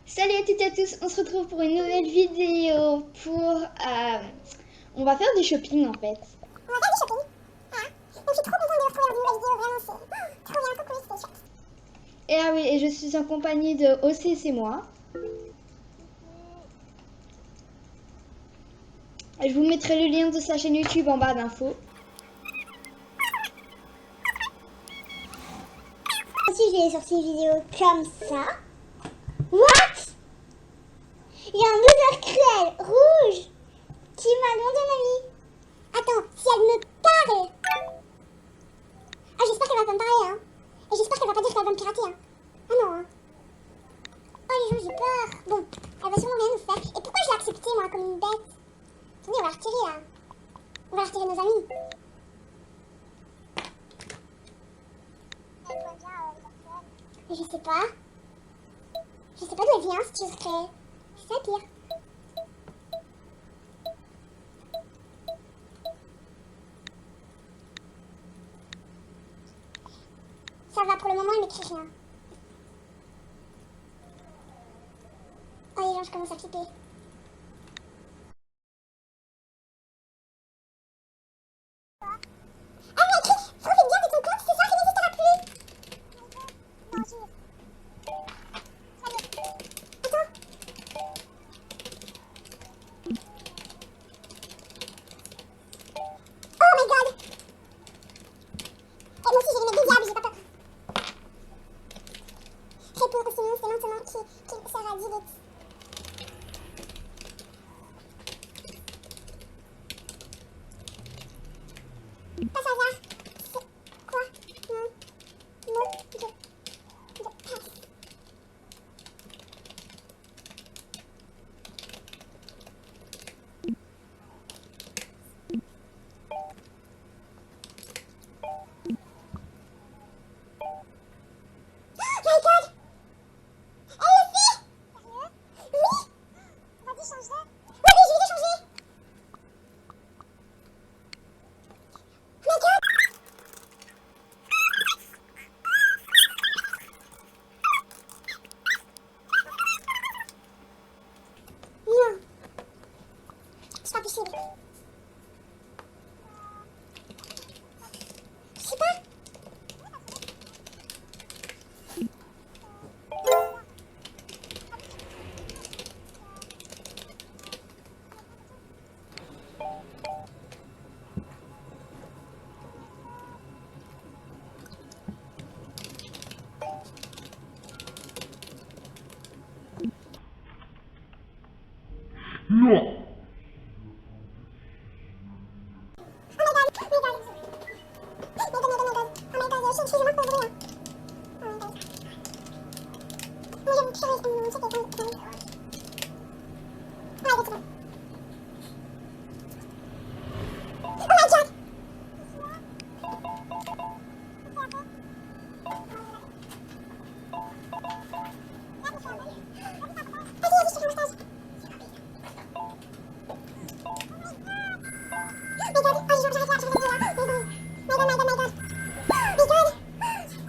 Salut à toutes et à tous, on se retrouve pour une nouvelle vidéo on va faire du shopping en fait. On va faire du shopping. Voilà. Donc je suis trop contente de vous retrouver dans une nouvelle vidéo, vraiment c'est trop bien, coucou, c'est chouette. Et ah oui, et je suis en compagnie de OC, c'est moi. Je vous mettrai le lien de sa chaîne YouTube en barre d'infos. Aussi j'ai sorti une vidéo comme ça. What? Il y a un odeur cruelle, rouge, qui m'a demandé un ami. Attends, si elle me parle. Ah j'espère qu'elle va pas me parler hein. Et j'espère qu'elle va pas dire qu'elle va me pirater hein. Ah non hein. Oh les gens j'ai peur. Bon, elle va sûrement rien nous faire. Et pourquoi je l'ai acceptée moi comme une bête? Attendez, on va la retirer là. On va retirer nos amis. Mais je sais pas. Je sais pas d'où elle vient, si tu serais. C'est ça pire. Ça va, pour le moment, elle m'écrit rien. Oh les gens, je commence à flipper. Ah mais écrit, profite bien de ton compte, c'est ça qui n'hésitera plus. Attends. Oh my god. Et moi aussi j'ai les mecs des diables, j'ai pas peur. Réponds sinon c'est maintenant qui sera delete. Pas ça va. C'est quoi? Non. Mot de passe. Oh my god. Elle le fait. Sérieux? Oui. Vas-y change-le. Oui, je vais le changer. Oh my god. Non. C'est pas possible. Je sais pas. Non.